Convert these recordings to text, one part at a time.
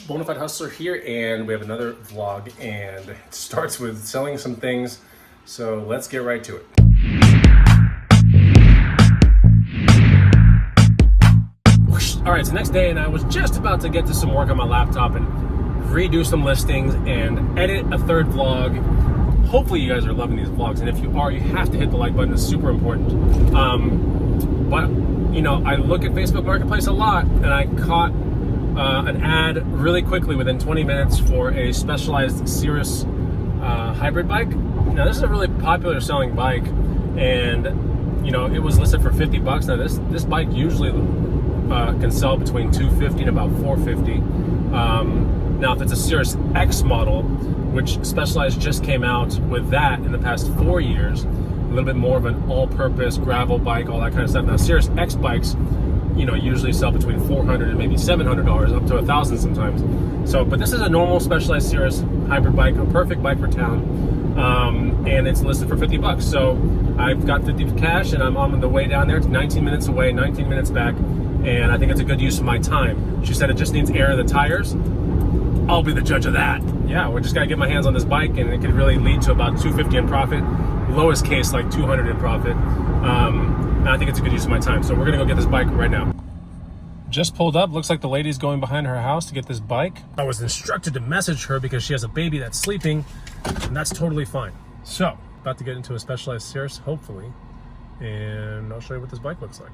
Bonafide Hustler here, and we have another vlog, and it starts with selling some things, so let's get right to it. All right, it's the next day, and I was just about to get to some work on my laptop and redo some listings and edit a third vlog. Hopefully you guys are loving these vlogs, and if you are, you have to hit the like button. It's super important. But you know, I look at Facebook Marketplace a lot, and I caught an ad really quickly within 20 minutes for a Specialized Cirrus hybrid bike. Now this is a really popular selling bike, and you know, it was listed for 50 bucks. Now this bike usually can sell between 250 and about 450. Now if it's a Cirrus X model, which Specialized just came out with that in the past 4 years, a little bit more of an all-purpose gravel bike, all that kind of stuff. Now Cirrus X bikes, you know, usually sell between $400 and maybe $700, up to $1,000 sometimes. So, but this is a normal Specialized Cirrus hybrid bike, a perfect bike for town, and it's listed for 50 bucks. So I've got 50 cash, and I'm on the way down there. It's 19 minutes away, 19 minutes back, and I think it's a good use of my time. She said it just needs air in the tires. I'll be the judge of that. Yeah, we're just gonna get my hands on this bike, and it could really lead to about $250 in profit. Lowest case, like $200 in profit. And I think it's a good use of my time. So we're gonna go get this bike right now. Just pulled up. Looks like the lady's going behind her house to get this bike. I was instructed to message her because she has a baby that's sleeping, and that's totally fine. So, about to get into a Specialized Cirrus, hopefully, and I'll show you what this bike looks like.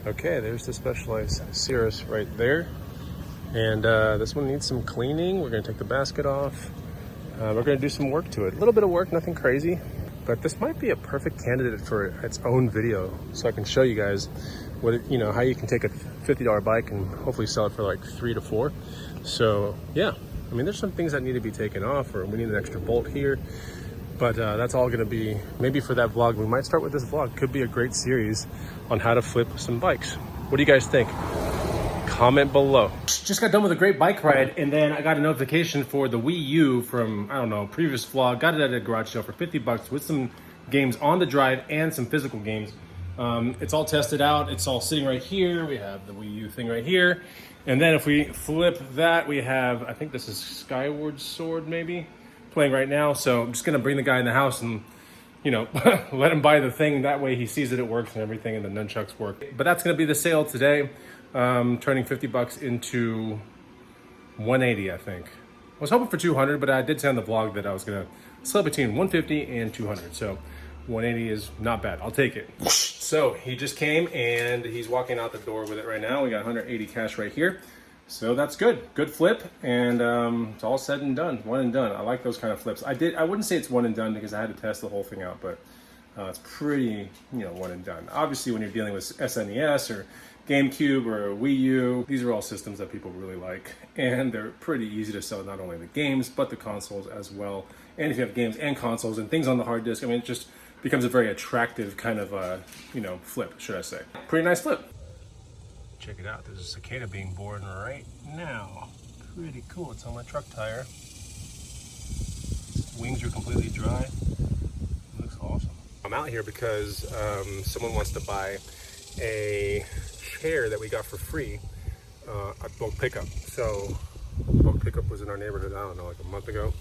Okay, there's the Specialized Cirrus right there. And this one needs some cleaning. We're gonna take the basket off. We're gonna do some work to it. A little bit of work, nothing crazy, but this might be a perfect candidate for its own video. So I can show you guys what it, you know, how you can take a $50 bike and hopefully sell it for like 3 to 4. So yeah, I mean, there's some things that need to be taken off, or we need an extra bolt here, but that's all gonna be maybe for that vlog. We might start with this vlog. Could be a great series on how to flip some bikes. What do you guys think? Comment below. Just got done with a great bike ride, and then I got a notification for the Wii U from, I don't know, previous vlog. Got it at a garage sale for 50 bucks with some games on the drive and some physical games. It's all tested out. It's all sitting right here. We have the Wii U thing right here. And then if we flip that, we have, I think this is Skyward Sword maybe, playing right now. So I'm just gonna bring the guy in the house and, you know, let him buy the thing. That way he sees that it works and everything, and the nunchucks work. But that's gonna be the sale today. Turning 50 bucks into 180, I think. I was hoping for 200, but I did say on the vlog that I was gonna sell between 150 and 200. So 180 is not bad. I'll take it. So he just came and he's walking out the door with it right now. We got 180 cash right here. So that's good. Good flip, and it's all said and done. One and done. I like those kind of flips. I wouldn't say it's one and done because I had to test the whole thing out, but it's pretty, you know, one and done. Obviously, when you're dealing with SNES or GameCube or Wii U, these are all systems that people really like, and they're pretty easy to sell, not only the games, but the consoles as well. And if you have games and consoles and things on the hard disk, I mean, it just becomes a very attractive kind of, you know, flip, should I say. Pretty nice flip. Check it out, there's a cicada being born right now. Pretty cool, it's on my truck tire. Wings are completely dry. It looks awesome. I'm out here because someone wants to buy a chair that we got for free at Bulk Pickup. So Bulk Pickup was in our neighborhood, I don't know, like a month ago,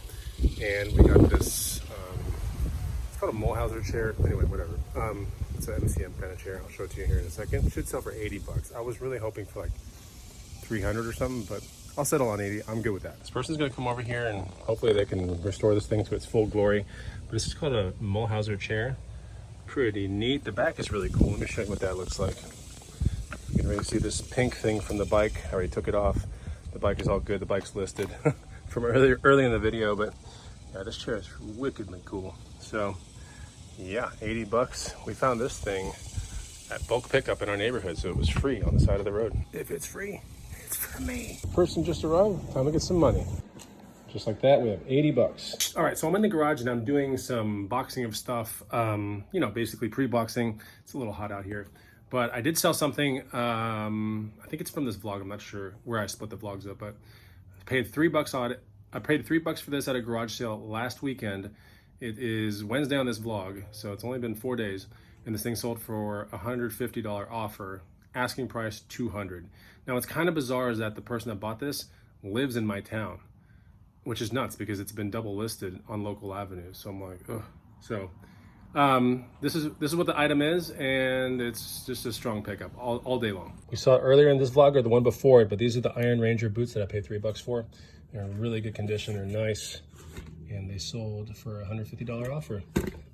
and we got this it's called a Mulhauser chair. Anyway, whatever. It's an MCM kind of chair. I'll show it to you here in a second. It should sell for 80 bucks. I was really hoping for like 300 or something, but I'll settle on 80. I'm good with that. This person's gonna come over here and hopefully they can restore this thing to its full glory. But this is called a Mulhauser chair. Pretty neat. The back is really cool. Let me show you what that looks like. You can really see this pink thing from the bike. I already took it off. The bike is all good. The bike's listed from early in the video, but yeah, this chair is wickedly cool. So yeah, 80 bucks. We found this thing at Bulk Pickup in our neighborhood, so it was free on the side of the road. If it's free, it's for me. Person just arrived. Time to get some money. Just like that, we have 80 bucks. All right, so I'm in the garage and I'm doing some boxing of stuff, you know, basically pre-boxing. It's a little hot out here, but I did sell something. I think it's from this vlog. I'm not sure where I split the vlogs up, but I paid $3 on it. I paid $3 for this at a garage sale last weekend. It is Wednesday on this vlog, so it's only been 4 days, and this thing sold for $150 offer, asking price $200. Now, what's kind of bizarre is that the person that bought this lives in my town, which is nuts because it's been double listed on local avenues. So I'm like, ugh. So this is what the item is, and it's just a strong pickup all day long. We saw it earlier in this vlog, or the one before it, but these are the Iron Ranger boots that I paid $3 for. They're in really good condition, they're nice, and they sold for a $150 offer.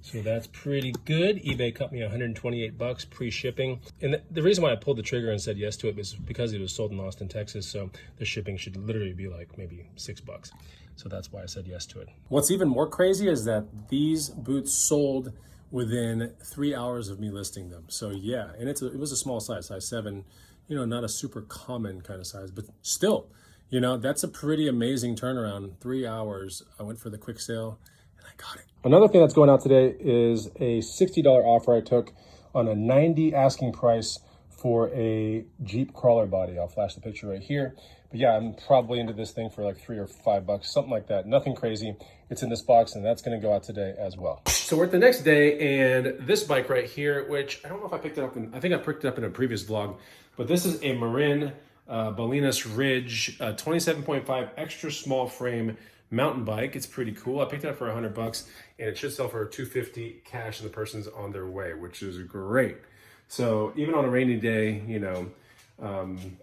So that's pretty good. eBay cut me $128 pre-shipping. And the reason why I pulled the trigger and said yes to it was because it was sold in Austin, Texas. So the shipping should literally be like maybe $6. So that's why I said yes to it. What's even more crazy is that these boots sold within 3 hours of me listing them. So yeah, and it was a small size 7, you know, not a super common kind of size, but still, you know, that's a pretty amazing turnaround. 3 hours, I went for the quick sale and I got it. Another thing that's going out today is a $60 offer I took on a $90 asking price for a Jeep crawler body. I'll flash the picture right here. But yeah, I'm probably into this thing for like $3 or $5, something like that. Nothing crazy. It's in this box, and that's gonna go out today as well. So we're at the next day, and this bike right here, which I don't know if I picked it up I think I picked it up in a previous vlog, but this is a Marin Bolinas Ridge 27.5 extra small frame mountain bike. It's pretty cool. I picked it up for $100, and it should sell for $250 cash, and the person's on their way, which is great. So even on a rainy day, you know,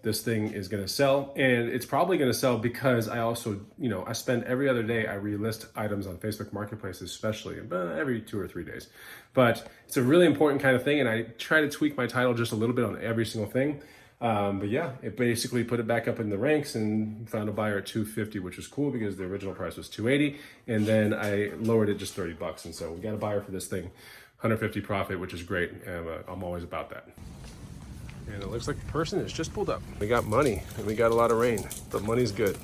this thing is going to sell, and it's probably going to sell because I also, you know, I spend every other day, I relist items on Facebook Marketplace, especially, but every 2 or 3 days. But it's a really important kind of thing, and I try to tweak my title just a little bit on every single thing. But yeah, it basically put it back up in the ranks and found a buyer at $250, which was cool because the original price was $280, and then I lowered it just $30, and so we got a buyer for this thing, $150 profit, which is great, and I'm always about that. And it looks like the person has just pulled up. We got money, and we got a lot of rain. The money's good.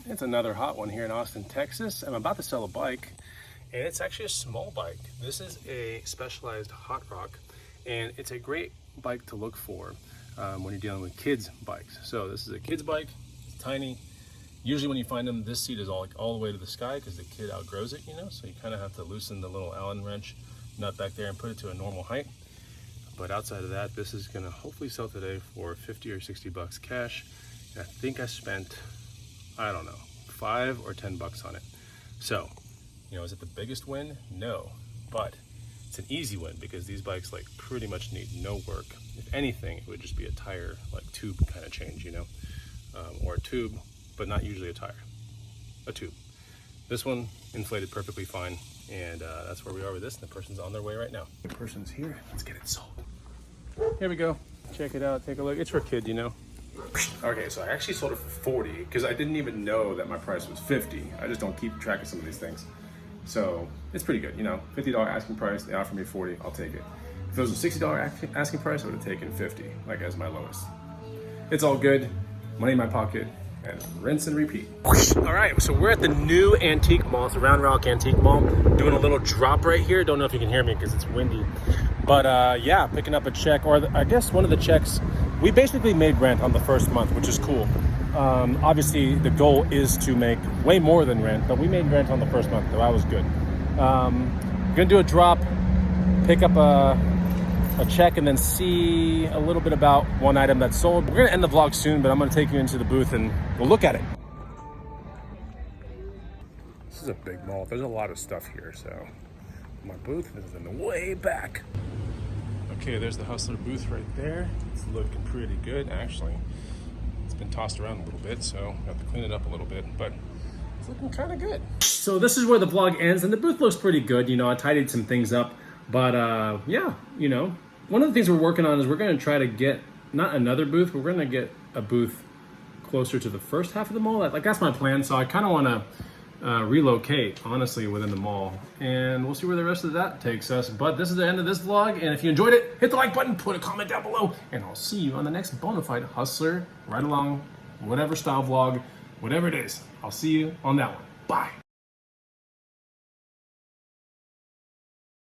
It's another hot one here in Austin, Texas. I'm about to sell a bike, and it's actually a small bike. This is a Specialized Hot Rock, and it's a great bike to look for when you're dealing with kids' bikes. So this is a kid's bike. It's tiny. Usually when you find them, this seat is all the way to the sky because the kid outgrows it, you know, so you kind of have to loosen the little Allen wrench nut back there and put it to a normal height. But outside of that, this is gonna hopefully sell today for $50 or $60 cash. And I think I spent, I don't know, $5 or $10 on it. So, you know, is it the biggest win? No, but it's an easy win because these bikes like pretty much need no work. If anything, it would just be a tire, like tube kind of change, you know, or a tube, but not usually a tire, a tube. This one inflated perfectly fine, and that's where we are with this, and the person's on their way right now. The person's here, let's get it sold. Here we go, check it out, take a look. It's for a kid, you know. Okay, so I actually sold it for 40 because I didn't even know that my price was 50. I just don't keep track of some of these things. So it's pretty good, you know, $50 asking price, they offer me 40, I'll take it. If it was a $60 asking price, I would have taken 50, like as my lowest. It's all good, money in my pocket, and rinse and repeat. All right, so we're at the new antique mall. It's a Round Rock Antique Mall. Doing a little drop right here. Don't know if you can hear me because it's windy. But yeah, picking up a check, or I guess one of the checks. We basically made rent on the first month, which is cool. Obviously, the goal is to make way more than rent, but we made rent on the first month, so that was good. Gonna do a drop, pick up a check, and then see a little bit about one item that's sold. We're gonna end the vlog soon, but I'm gonna take you into the booth and we'll look at it. This is a big mall. There's a lot of stuff here, so my booth is in the way back. Okay, there's the Hustler booth right there. It's looking pretty good, actually. It's been tossed around a little bit, so I have to clean it up a little bit, but it's looking kind of good. So this is where the vlog ends, and the booth looks pretty good. You know, I tidied some things up, but yeah, you know, one of the things we're working on is we're going to try to get, not another booth, but we're going to get a booth closer to the first half of the mall. Like, that's my plan, so I kind of want to relocate, honestly, within the mall. And we'll see where the rest of that takes us. But this is the end of this vlog, and if you enjoyed it, hit the like button, put a comment down below, and I'll see you on the next Bonafide Hustler, Ride Along, whatever style vlog, whatever it is. I'll see you on that one. Bye.